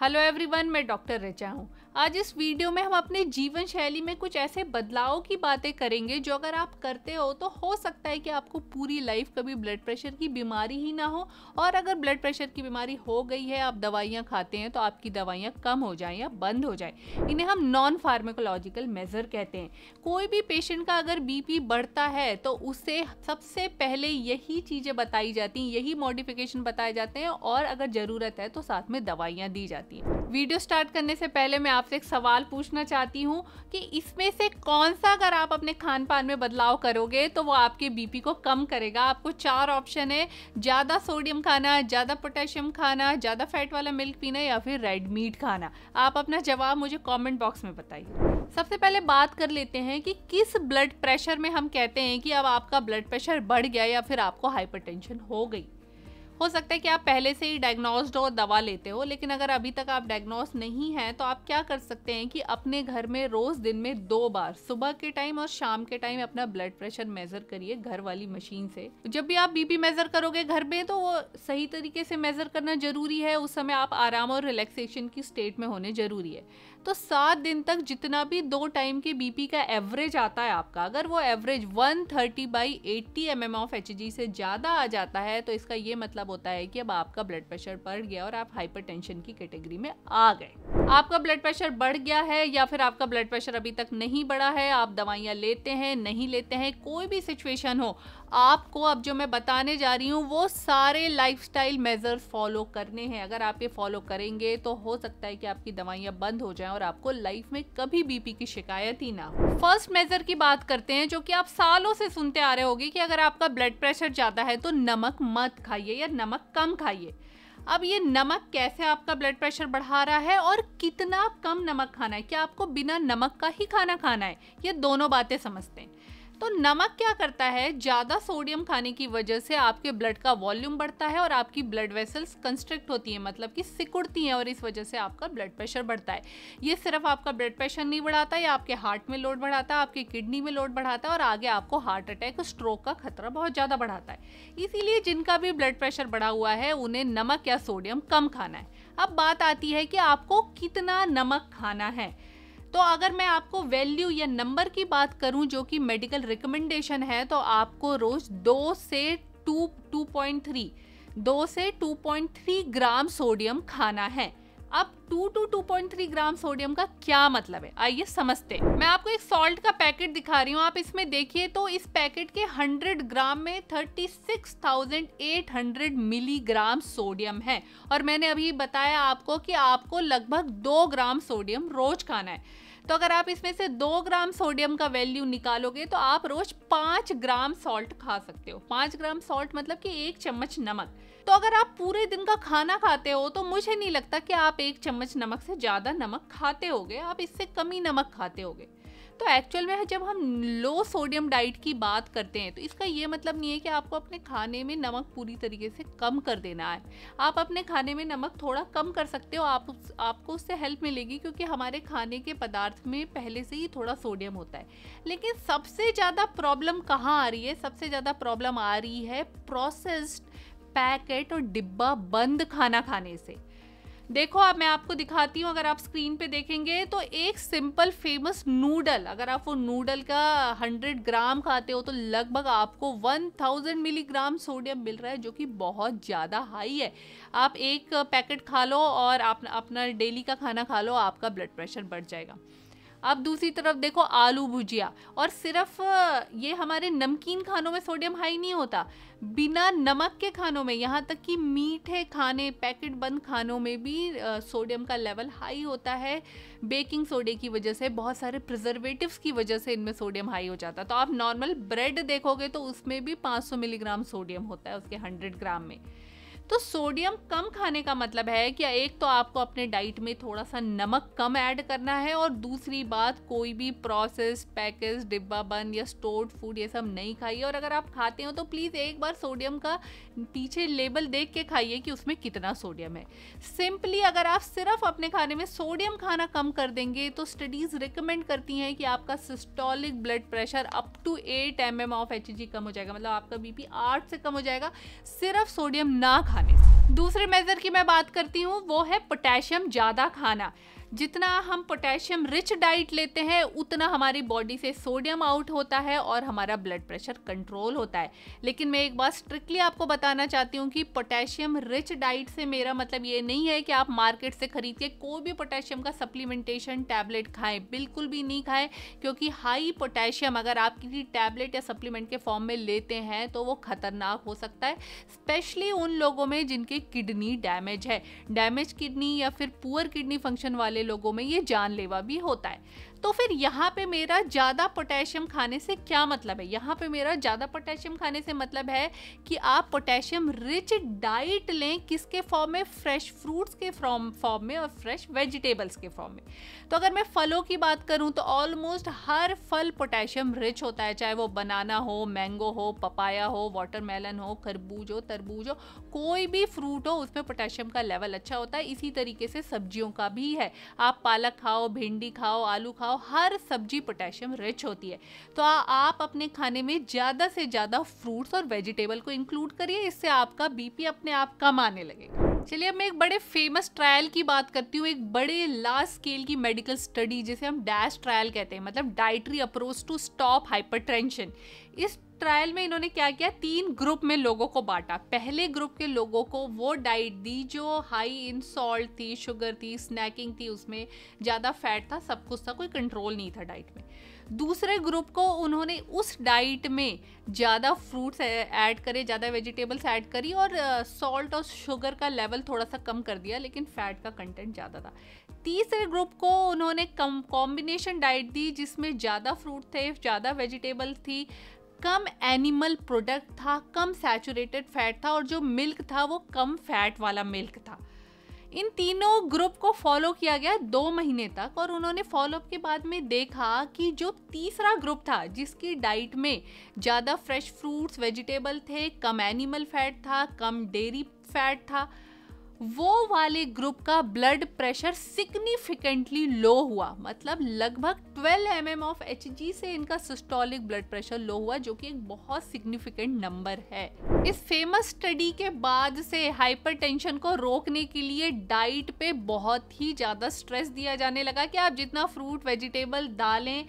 Hello everyone, मैं doctor Richa हूँ। आज इस वीडियो में हम अपने जीवन शैली में कुछ ऐसे बदलाव की बातें करेंगे जो अगर आप करते हो तो हो सकता है कि आपको पूरी लाइफ कभी ब्लड प्रेशर की बीमारी ही ना हो, और अगर ब्लड प्रेशर की बीमारी हो गई है, आप दवाइयाँ खाते हैं तो आपकी दवाइयाँ कम हो जाएं या बंद हो जाएं। इन्हें हम नॉन फार्माकोलॉजिकल मेजर कहते हैं। कोई भी पेशेंट का अगर बीपी बढ़ता है तो उससे सबसे पहले यही चीज़ें बताई जाती हैं, यही मॉडिफिकेशन बताए जाते हैं, और अगर ज़रूरत है तो साथ में दवाइयाँ दी जाती हैं। वीडियो स्टार्ट करने से पहले मैं आपसे एक सवाल पूछना चाहती हूँ कि इसमें से कौन सा अगर आप अपने खान पान में बदलाव करोगे तो वो आपके बीपी को कम करेगा। आपको 4 ऑप्शन है: ज़्यादा सोडियम खाना, ज़्यादा पोटेशियम खाना, ज़्यादा फैट वाला मिल्क पीना या फिर रेड मीट खाना। आप अपना जवाब मुझे कमेंट बॉक्स में बताइए। सबसे पहले बात कर लेते हैं कि किस ब्लड प्रेशर में हम कहते हैं कि अब आपका ब्लड प्रेशर बढ़ गया या फिर आपको हाइपरटेंशन हो गई। हो सकता है कि आप पहले से ही डायग्नोस्ड हो, दवा लेते हो, लेकिन अगर अभी तक आप डायग्नोस नहीं हैं तो आप क्या कर सकते हैं कि अपने घर में रोज दिन में 2 बार, सुबह के टाइम और शाम के टाइम, अपना ब्लड प्रेशर मेजर करिए घर वाली मशीन से। जब भी आप बीपी मेजर करोगे घर में तो वो सही तरीके से मेजर करना जरूरी है। उस समय आप आराम और रिलैक्सेशन की स्टेट में होने जरूरी है। तो 7 दिन तक जितना भी 2 टाइम के बीपी का एवरेज आता है आपका, अगर वो एवरेज 130/80 mm ऑफ Hg से ज़्यादा आ जाता है तो इसका ये मतलब होता है कि अब आपका ब्लड प्रेशर बढ़ गया और आप हाइपरटेंशन की कैटेगरी में आ गए। आपका ब्लड प्रेशर बढ़ गया है या फिर आपका ब्लड प्रेशर अभी तक नहीं बढ़ा है, आप दवाइयाँ लेते हैं, नहीं लेते हैं, कोई भी सिचुएशन हो, आपको अब जो मैं बताने जा रही हूँ वो सारे लाइफस्टाइल मेजर्स फॉलो करने हैं। अगर आप ये फॉलो करेंगे तो हो सकता है कि आपकी दवाइयाँ बंद हो जाएं और आपको लाइफ में कभी बीपी की शिकायत ही ना हो। फर्स्ट मेजर की बात करते हैं जो कि आप सालों से सुनते आ रहे होंगे कि अगर आपका ब्लड प्रेशर ज्यादा है तो नमक मत खाइए या नमक कम खाइए। अब ये नमक कैसे आपका ब्लड प्रेशर बढ़ा रहा है और कितना कम नमक खाना है, क्या आपको बिना नमक का ही खाना खाना है, ये दोनों बातें समझते हैं। तो नमक क्या करता है, ज़्यादा सोडियम खाने की वजह से आपके ब्लड का वॉल्यूम बढ़ता है और आपकी ब्लड वेसल्स कंस्ट्रिक्ट होती हैं, मतलब कि सिकुड़ती हैं, और इस वजह से आपका ब्लड प्रेशर बढ़ता है। ये सिर्फ आपका ब्लड प्रेशर नहीं बढ़ाता, ये आपके हार्ट में लोड बढ़ाता है, आपकी किडनी में लोड बढ़ाता है और आगे आपको हार्ट अटैक, स्ट्रोक का खतरा बहुत ज़्यादा बढ़ाता है। इसीलिए जिनका भी ब्लड प्रेशर बढ़ा हुआ है उन्हें नमक या सोडियम कम खाना है। अब बात आती है कि आपको कितना नमक खाना है। तो अगर मैं आपको वैल्यू या नंबर की बात करूं जो कि मेडिकल रिकमेंडेशन है, तो आपको रोज 2 से 2.3 ग्राम सोडियम खाना है। अब 2 to 2.3 ग्राम सोडियम का क्या मतलब है, आइए समझते हैं। मैं आपको एक सॉल्ट का पैकेट दिखा रही हूँ, आप इसमें देखिए तो इस पैकेट के 100 ग्राम में 36,800 मिलीग्राम सोडियम है, और मैंने अभी बताया आपको कि आपको लगभग 2 ग्राम सोडियम रोज खाना है। तो अगर आप इसमें से 2 ग्राम सोडियम का वैल्यू निकालोगे तो आप रोज 5 ग्राम सॉल्ट खा सकते हो। 5 ग्राम सॉल्ट मतलब कि 1 चम्मच नमक। तो अगर आप पूरे दिन का खाना खाते हो तो मुझे नहीं लगता कि आप 1 चम्मच नमक से ज़्यादा नमक खाते होगे, आप इससे कम ही नमक खाते होगे। तो एक्चुअल में जब हम लो सोडियम डाइट की बात करते हैं तो इसका ये मतलब नहीं है कि आपको अपने खाने में नमक पूरी तरीके से कम कर देना है। आप अपने खाने में नमक थोड़ा कम कर सकते हो, आपको उससे हेल्प मिलेगी, क्योंकि हमारे खाने के पदार्थ में पहले से ही थोड़ा सोडियम होता है। लेकिन सबसे ज़्यादा प्रॉब्लम कहाँ आ रही है? सबसे ज़्यादा प्रॉब्लम आ रही है प्रोसेस्ड, पैकेट और डिब्बा बंद खाना खाने से। देखो, अब मैं आपको दिखाती हूँ, अगर आप स्क्रीन पे देखेंगे तो एक सिंपल फेमस नूडल, अगर आप वो नूडल का 100 ग्राम खाते हो तो लगभग आपको 1000 मिलीग्राम सोडियम मिल रहा है, जो कि बहुत ज़्यादा हाई है। आप एक पैकेट खा लो और आप अपना डेली का खाना खा लो, आपका ब्लड प्रेशर बढ़ जाएगा। अब दूसरी तरफ देखो, आलू भुजिया, और सिर्फ ये हमारे नमकीन खानों में सोडियम हाई नहीं होता, बिना नमक के खानों में, यहाँ तक कि मीठे खाने, पैकेट बंद खानों में भी सोडियम का लेवल हाई होता है। बेकिंग सोडे की वजह से, बहुत सारे प्रिजर्वेटिव्स की वजह से इनमें सोडियम हाई हो जाता है। तो आप नॉर्मल ब्रेड देखोगे तो उसमें भी 500 मिलीग्राम सोडियम होता है उसके 100 ग्राम में। तो सोडियम कम खाने का मतलब है कि एक तो आपको अपने डाइट में थोड़ा सा नमक कम ऐड करना है, और दूसरी बात, कोई भी प्रोसेस, पैकेज, डिब्बा बंद या स्टोर्ड फूड ये सब नहीं खाइए। और अगर आप खाते हो तो प्लीज़ एक बार सोडियम का पीछे लेबल देख के खाइए कि उसमें कितना सोडियम है। सिंपली अगर आप सिर्फ अपने खाने में सोडियम खाना कम कर देंगे तो स्टडीज़ रिकमेंड करती हैं कि आपका systolic blood pressure up to 8 mm of Hg कम हो जाएगा, मतलब आपका बीपी 8 से कम हो जाएगा सिर्फ सोडियम ना खाने से। दूसरे मेजर की मैं बात करती हूँ, वो है पोटेशियम ज़्यादा खाना। जितना हम पोटेशियम रिच डाइट लेते हैं उतना हमारी बॉडी से सोडियम आउट होता है और हमारा ब्लड प्रेशर कंट्रोल होता है। लेकिन मैं एक बात स्ट्रिक्टली आपको बताना चाहती हूँ कि पोटेशियम रिच डाइट से मेरा मतलब ये नहीं है कि आप मार्केट से खरीद के कोई भी पोटेशियम का सप्लीमेंटेशन टैबलेट खाएं, बिल्कुल भी नहीं खाएं, क्योंकि हाई पोटेशियम अगर आप किसी टैबलेट या सप्लीमेंट के फॉर्म में लेते हैं तो वो खतरनाक हो सकता है, स्पेशली उन लोगों में जिनकी किडनी डैमेज है। डैमेज किडनी या फिर पुअर किडनी फंक्शन वाले लोगों में ये जानलेवा भी होता है। तो फिर यहाँ पे मेरा ज़्यादा पोटेशियम खाने से क्या मतलब है? यहाँ पे मेरा ज़्यादा पोटेशियम खाने से मतलब है कि आप पोटेशियम रिच डाइट लें, किसके फॉर्म में? फ्रेश फ्रूट्स के फॉर्म में और फ्रेश वेजिटेबल्स के फॉर्म में। तो अगर मैं फलों की बात करूँ तो ऑलमोस्ट हर फल पोटेशियम रिच होता है, चाहे वो बनाना हो, मैंगो हो, पपाया हो, वाटरमेलन हो, खरबूज हो, तरबूज हो, कोई भी फ्रूट हो उसमें पोटेशियम का लेवल अच्छा होता है। इसी तरीके से सब्जियों का भी है, आप पालक खाओ, भिंडी खाओ, आलू खाओ, हर सब्जी पोटेशियम रिच होती है। तो आप अपने खाने में ज़्यादा से ज़्यादा फ्रूट्स और वेजिटेबल को इंक्लूड करिए, इससे आपका बीपी अपने आप कम आने लगेगा। चलिए अब मैं एक बड़े फेमस ट्रायल की बात करती हूँ, एक बड़े लार्ज स्केल की मेडिकल स्टडी जिसे हम डैश ट्रायल कहते हैं, मतलब dietary approach to stop hypertension. इस ट्रायल में इन्होंने क्या किया, 3 ग्रुप में लोगों को बांटा। पहले ग्रुप के लोगों को वो डाइट दी जो हाई इन सॉल्ट थी, शुगर थी, स्नैकिंग थी, उसमें ज़्यादा फैट था, सब कुछ था, कोई कंट्रोल नहीं था डाइट में। दूसरे ग्रुप को उन्होंने उस डाइट में ज़्यादा फ्रूट्स ऐड करे, ज़्यादा वेजिटेबल्स ऐड करी और सॉल्ट और शुगर का लेवल थोड़ा सा कम कर दिया, लेकिन फैट का कंटेंट ज़्यादा था। तीसरे ग्रुप को उन्होंने कॉम्बिनेशन डाइट दी जिसमें ज़्यादा फ्रूट थे, ज़्यादा वेजिटेबल थी, कम एनिमल प्रोडक्ट था, कम सैचुरेटेड फैट था और जो मिल्क था वो कम फैट वाला मिल्क था। इन तीनों ग्रुप को फॉलो किया गया 2 महीने तक और उन्होंने फॉलोअप के बाद में देखा कि जो तीसरा ग्रुप था जिसकी डाइट में ज़्यादा फ्रेश फ्रूट्स वेजिटेबल थे, कम एनिमल फैट था, कम डेयरी फैट था, वो वाले ग्रुप का ब्लड प्रेशर सिग्निफिकेंटली लो हुआ। मतलब लगभग 12 mm ऑफ Hg से इनका सिस्टोलिक ब्लड प्रेशर लो हुआ, जो कि एक बहुत सिग्निफिकेंट नंबर है। इस फेमस स्टडी के बाद से हाइपरटेंशन को रोकने के लिए डाइट पे बहुत ही ज़्यादा स्ट्रेस दिया जाने लगा कि आप जितना फ्रूट, वेजिटेबल, दालें,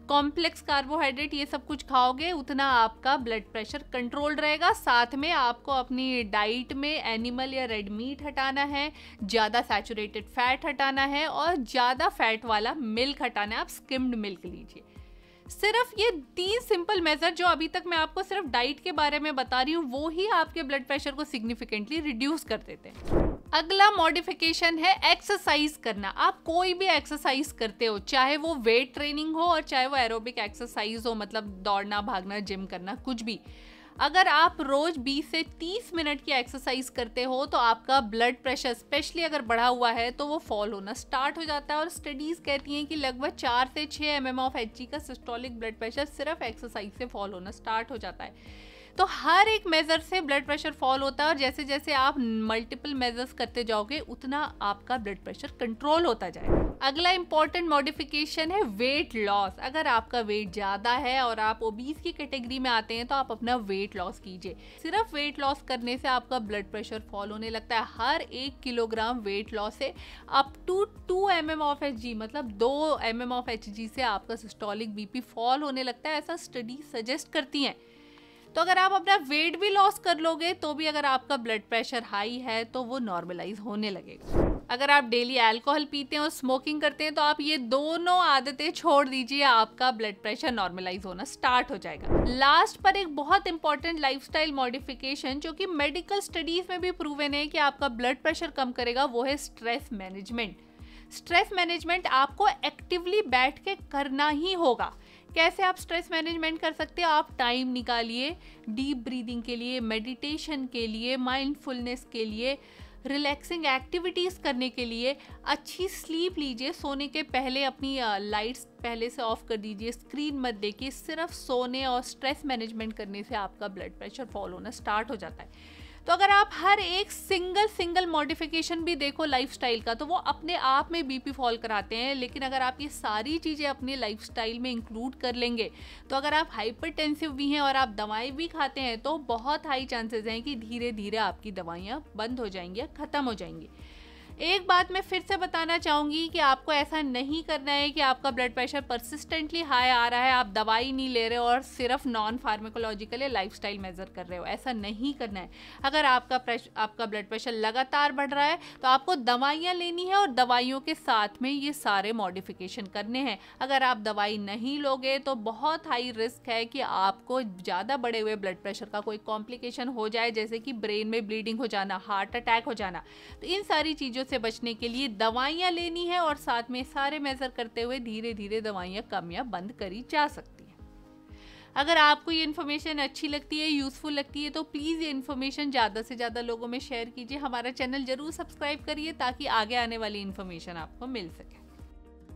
कॉम्प्लेक्स कार्बोहाइड्रेट ये सब कुछ खाओगे उतना आपका ब्लड प्रेशर कंट्रोल रहेगा। साथ में आपको अपनी डाइट में एनिमल या रेड मीट हटाना है, ज़्यादा सैचुरेटेड फैट हटाना है और ज़्यादा फैट वाला मिल्क हटाना है। आप स्किम्ड मिल्क लीजिए। सिर्फ ये 3 सिंपल मेजर जो अभी तक मैं आपको सिर्फ डाइट के बारे में बता रही हूँ, वो ही आपके ब्लड प्रेशर को सिग्निफिकेंटली रिड्यूस कर देते हैं। अगला मॉडिफिकेशन है एक्सरसाइज करना। आप कोई भी एक्सरसाइज करते हो, चाहे वो वेट ट्रेनिंग हो और चाहे वो एरोबिक एक्सरसाइज हो, मतलब दौड़ना, भागना, जिम करना, कुछ भी। अगर आप रोज 20 से 30 मिनट की एक्सरसाइज करते हो तो आपका ब्लड प्रेशर स्पेशली अगर बढ़ा हुआ है तो वो फॉल होना स्टार्ट हो जाता है। और स्टडीज कहती हैं कि लगभग 4 से 6 mm ऑफ Hg का सिस्टोलिक ब्लड प्रेशर सिर्फ एक्सरसाइज से फॉल होना स्टार्ट हो जाता है। तो हर एक मेजर से ब्लड प्रेशर फॉल होता है और जैसे जैसे आप मल्टीपल मेजर्स करते जाओगे उतना आपका ब्लड प्रेशर कंट्रोल होता जाएगा। अगला इंपॉर्टेंट मॉडिफिकेशन है वेट लॉस। अगर आपका वेट ज़्यादा है और आप ओबीस की कैटेगरी में आते हैं तो आप अपना वेट लॉस कीजिए। सिर्फ वेट लॉस करने से आपका ब्लड प्रेशर फॉल होने लगता है। हर 1 किलोग्राम वेट लॉस से up to 2 mm of Hg, मतलब 2 mm ऑफ Hg से आपका सिस्टोलिक बीपी फॉल होने लगता है, ऐसा स्टडी सजेस्ट करती हैं। तो अगर आप अपना वेट भी लॉस कर लोगे तो भी अगर आपका ब्लड प्रेशर हाई है तो वो नॉर्मलाइज होने लगेगा। अगर आप डेली अल्कोहल पीते हैं और स्मोकिंग करते हैं तो आप ये दोनों आदतें छोड़ दीजिए, आपका ब्लड प्रेशर नॉर्मलाइज होना स्टार्ट हो जाएगा। लास्ट पर एक बहुत इंपॉर्टेंट लाइफस्टाइल मॉडिफिकेशन जो कि मेडिकल स्टडीज में भी प्रूवन है कि आपका ब्लड प्रेशर कम करेगा, वो है स्ट्रेस मैनेजमेंट। स्ट्रेस मैनेजमेंट आपको एक्टिवली बैठ के करना ही होगा। कैसे आप स्ट्रेस मैनेजमेंट कर सकते हैं? आप टाइम निकालिए डीप ब्रीदिंग के लिए, मेडिटेशन के लिए, माइंडफुलनेस के लिए, रिलैक्सिंग एक्टिविटीज़ करने के लिए। अच्छी स्लीप लीजिए। सोने के पहले अपनी लाइट्स पहले से ऑफ कर दीजिए, स्क्रीन मत देखिए। सिर्फ सोने और स्ट्रेस मैनेजमेंट करने से आपका ब्लड प्रेशर फॉल होना स्टार्ट हो जाता है। तो तो अगर आप हर एक सिंगल मॉडिफिकेशन भी देखो लाइफस्टाइल का, तो वो अपने आप में बीपी फॉल कराते हैं। लेकिन अगर आप ये सारी चीज़ें अपने लाइफस्टाइल में इंक्लूड कर लेंगे, तो अगर आप हाइपरटेंसिव भी हैं और आप दवाएं भी खाते हैं, तो बहुत हाई चांसेस हैं कि धीरे धीरे आपकी दवाइयाँ बंद हो जाएंगी या ख़त्म हो जाएंगी। एक बात मैं फिर से बताना चाहूँगी कि आपको ऐसा नहीं करना है कि आपका ब्लड प्रेशर परसिस्टेंटली हाई आ रहा है, आप दवाई नहीं ले रहे हो और सिर्फ नॉन फार्माकोलॉजिकल या लाइफस्टाइल मेजर कर रहे हो, ऐसा नहीं करना है। अगर आपका ब्लड प्रेशर लगातार बढ़ रहा है, तो आपको दवाइयाँ लेनी है और दवाइयों के साथ में ये सारे मॉडिफिकेशन करने हैं। अगर आप दवाई नहीं लोगे तो बहुत हाई रिस्क है कि आपको ज़्यादा बढ़े हुए ब्लड प्रेशर का कोई कॉम्प्लिकेशन हो जाए, जैसे कि ब्रेन में ब्लीडिंग हो जाना, हार्ट अटैक हो जाना। तो इन सारी चीज़ों से बचने के लिए दवाइयाँ लेनी है और साथ में सारे मेजर करते हुए धीरे धीरे दवाइयाँ कम या बंद करी जा सकती हैं। अगर आपको ये इन्फॉर्मेशन अच्छी लगती है, यूज़फुल लगती है, तो प्लीज़ ये इन्फॉर्मेशन ज़्यादा से ज़्यादा लोगों में शेयर कीजिए। हमारा चैनल ज़रूर सब्सक्राइब करिए ताकि आगे आने वाली इन्फॉर्मेशन आपको मिल सके।